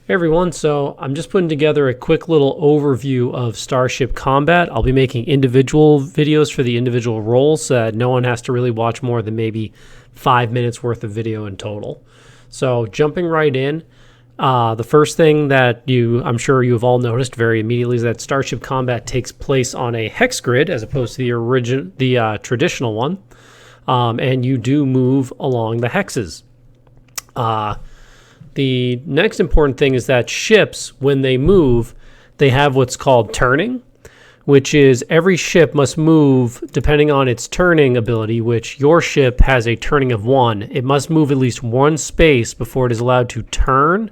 Hey everyone, so I'm just putting together a quick little overview of Starship Combat. I'll be making individual videos for the individual roles so that no one has to really watch more than maybe 5 minutes worth of video in total. So jumping right in, the first thing that I'm sure you have all noticed very immediately is that Starship Combat takes place on a hex grid as opposed to the traditional one, and you do move along the hexes. The next important thing is that ships, when they move, they have what's called turning, which is every ship must move depending on its turning ability, which your ship has a turning of 1. It must move at least one space before it is allowed to turn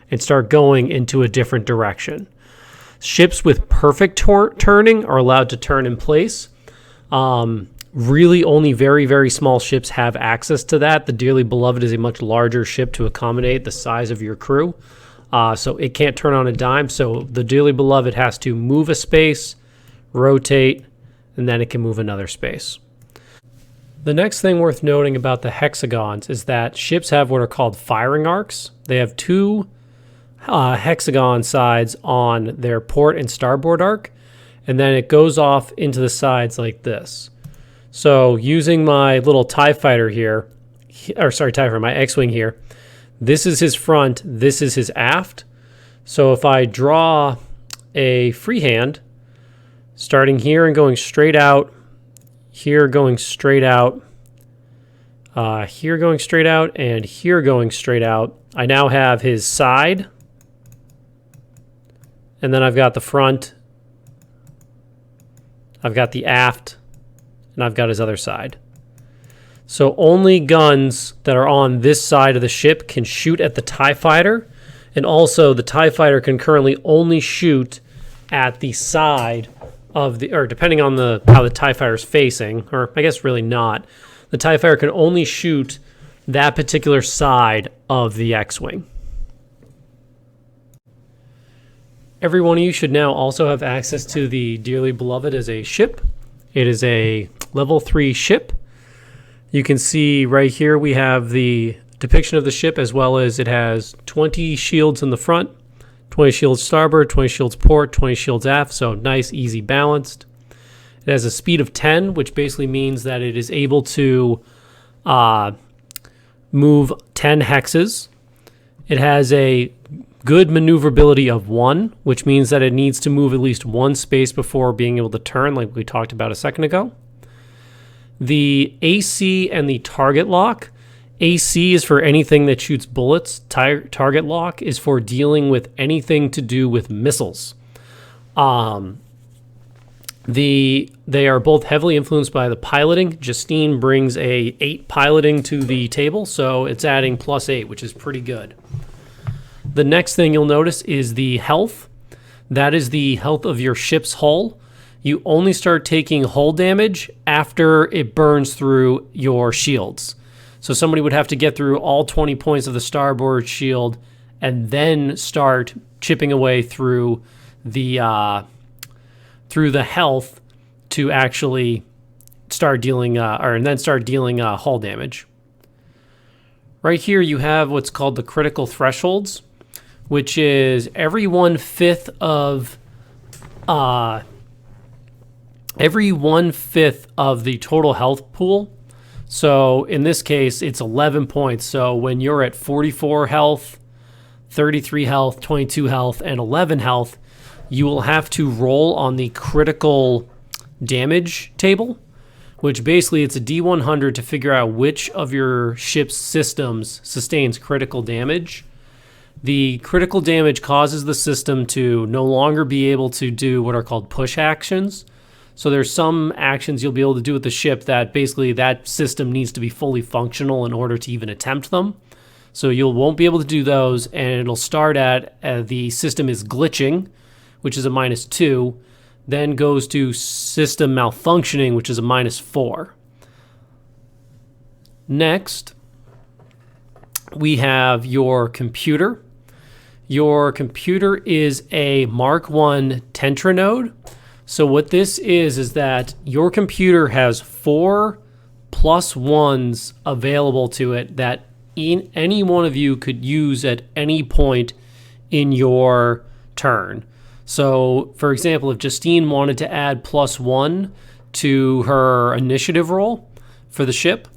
and start going into a different direction. Ships with perfect turning are allowed to turn in place. Really only very, very small ships have access to that. The Dearly Beloved is a much larger ship to accommodate the size of your crew. So it can't turn on a dime. So the Dearly Beloved has to move a space, rotate, and then it can move another space. The next thing worth noting about the hexagons is that ships have what are called firing arcs. They have two hexagon sides on their port and starboard arc, and then it goes off into the sides like this. So using my little TIE fighter here, my X-Wing here, this is his front, this is his aft. So if I draw a freehand, starting here and going straight out, here going straight out, here going straight out, and here going straight out, I now have his side, and then I've got the front, I've got the aft, and I've got his other side. So only guns that are on this side of the ship can shoot at the TIE fighter, and also the TIE fighter can currently only shoot at the side of the, or depending on how the TIE fighter is facing, or I guess really not, the TIE fighter can only shoot that particular side of the X-Wing. Every one of you should now also have access to the Dearly Beloved as a ship. It is a level 3 ship. You can see right here we have the depiction of the ship, as well as it has 20 shields in the front, 20 shields starboard, 20 shields port, 20 shields aft, so nice, easy, balanced. It has a speed of 10, which basically means that it is able to move 10 hexes. It has a good maneuverability of 1, which means that it needs to move at least one space before being able to turn, like we talked about a second ago. The AC and the target lock. AC is for anything that shoots bullets. Target lock is for dealing with anything to do with missiles. They are both heavily influenced by the piloting. Justine brings a 8 piloting to the table, so it's adding +8, which is pretty good. The next thing you'll notice is the health. That is the health of your ship's hull. You only start taking hull damage after it burns through your shields. So somebody would have to get through all 20 points of the starboard shield and then start chipping away through the health to actually start dealing hull damage. Right here you have what's called the critical thresholds, which is every 1/5 of the total health pool. So in this case, it's 11 points. So when you're at 44 health, 33 health, 22 health, and 11 health, you will have to roll on the critical damage table, which basically it's a D100 to figure out which of your ship's systems sustains critical damage. The critical damage causes the system to no longer be able to do what are called push actions. So there's some actions you'll be able to do with the ship that basically that system needs to be fully functional in order to even attempt them. So you won't be able to do those, and it'll start at the system is glitching, which is a -2, then goes to system malfunctioning, which is a -4. Next, we have your computer. Your computer is a Mark I Tentra node. So what this is that your computer has 4 +1s available to it that any one of you could use at any point in your turn. So, for example, if Justine wanted to add +1 to her initiative roll for the ship,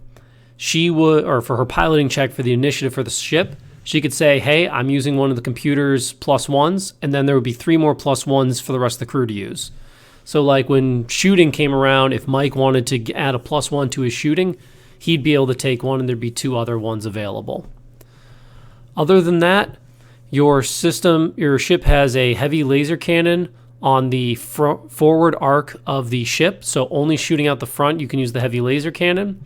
she would, or for her piloting check for the initiative for the ship, she could say, hey, I'm using one of the computer's +1s, and then there would be 3 more +1s for the rest of the crew to use. So like when shooting came around, if Mike wanted to add a +1 to his shooting, he'd be able to take one and there'd be 2 other ones available. Other than that, your ship has a heavy laser cannon on the forward arc of the ship. So only shooting out the front, you can use the heavy laser cannon.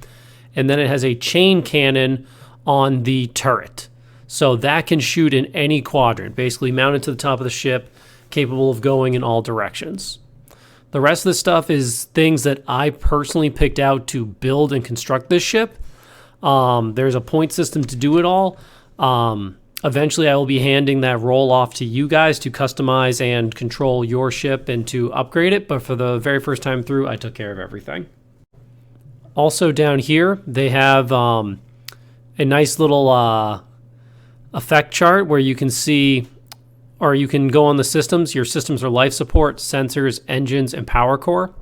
And then it has a chain cannon on the turret. So that can shoot in any quadrant, basically mounted to the top of the ship, capable of going in all directions. The rest of the stuff is things that I personally picked out to build and construct this ship. There's a point system to do it all. Eventually, I will be handing that role off to you guys to customize and control your ship and to upgrade it. But for the very first time through, I took care of everything. Also down here, they have a nice little effect chart where you can see, or you can go on the systems. Your systems are life support, sensors, engines, and power core.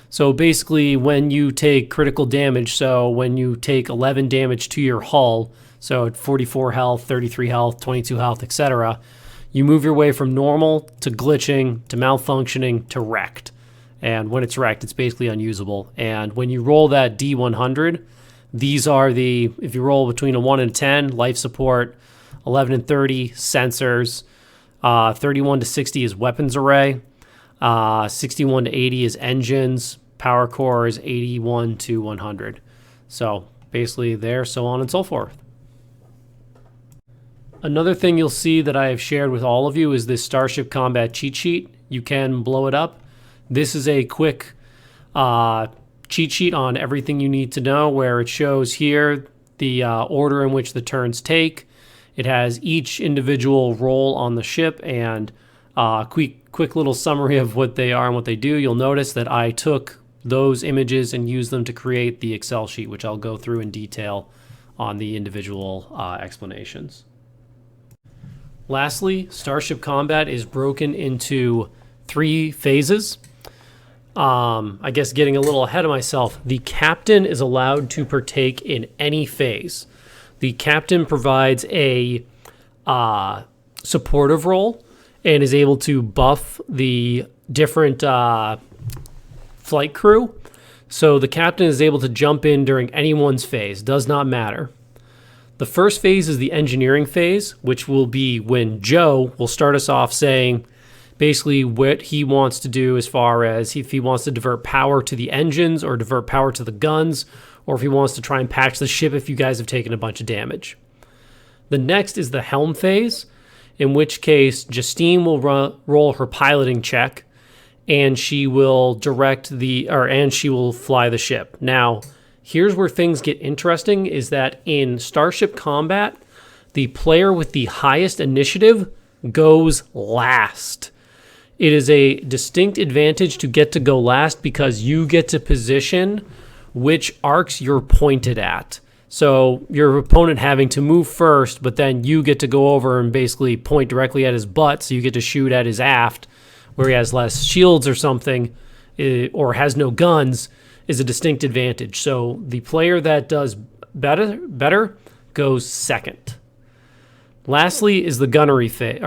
So basically when you take critical damage, so when you take 11 damage to your hull, so at 44 health, 33 health, 22 health, etc., you move your way from normal to glitching to malfunctioning to wrecked. And when it's wrecked, it's basically unusable. And when you roll that D100, these are if you roll between a 1 and 10, life support, 11 and 30, sensors, 31 to 60 is weapons array, 61 to 80 is engines, power core is 81 to 100. So basically there, so on and so forth. Another thing you'll see that I have shared with all of you is this Starship Combat cheat sheet. You can blow it up. This is a quick cheat sheet on everything you need to know, where it shows here the order in which the turns take. It has each individual role on the ship and quick little summary of what they are and what they do. You'll notice that I took those images and used them to create the Excel sheet, which I'll go through in detail on the individual explanations. Lastly, Starship Combat is broken into 3 phases. I guess getting a little ahead of myself, the captain is allowed to partake in any phase. The captain provides a supportive role and is able to buff the different flight crew. So the captain is able to jump in during anyone's phase, does not matter. The first phase is the engineering phase, which will be when Joe will start us off saying basically what he wants to do as far as if he wants to divert power to the engines or divert power to the guns, or if he wants to try and patch the ship if you guys have taken a bunch of damage. The next is the helm phase, in which case Justine will roll her piloting check, and she will she will fly the ship. Now, here's where things get interesting, is that in Starship Combat, the player with the highest initiative goes last. It is a distinct advantage to get to go last because you get to position which arcs you're pointed at. So your opponent having to move first, but then you get to go over and basically point directly at his butt, so you get to shoot at his aft, where he has less shields or something, or has no guns, is a distinct advantage. So the player that does better goes second. Lastly is the gunnery phase,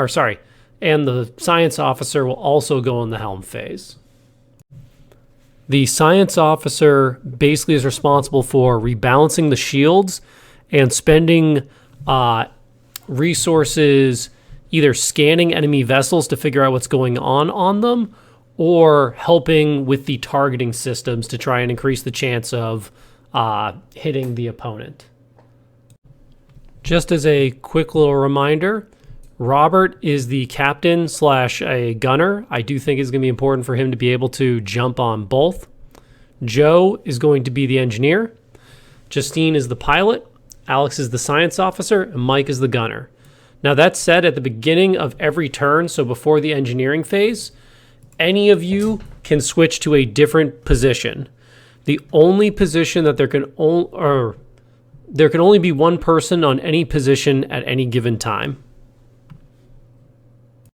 and the science officer will also go in the helm phase. The science officer basically is responsible for rebalancing the shields and spending resources either scanning enemy vessels to figure out what's going on them, or helping with the targeting systems to try and increase the chance of hitting the opponent. Just as a quick little reminder, Robert is the captain / a gunner. I do think it's going to be important for him to be able to jump on both. Joe is going to be the engineer. Justine is the pilot. Alex is the science officer. And Mike is the gunner. Now, that said, at the beginning of every turn, so before the engineering phase, any of you can switch to a different position. The only position that there can only be one person on any position at any given time.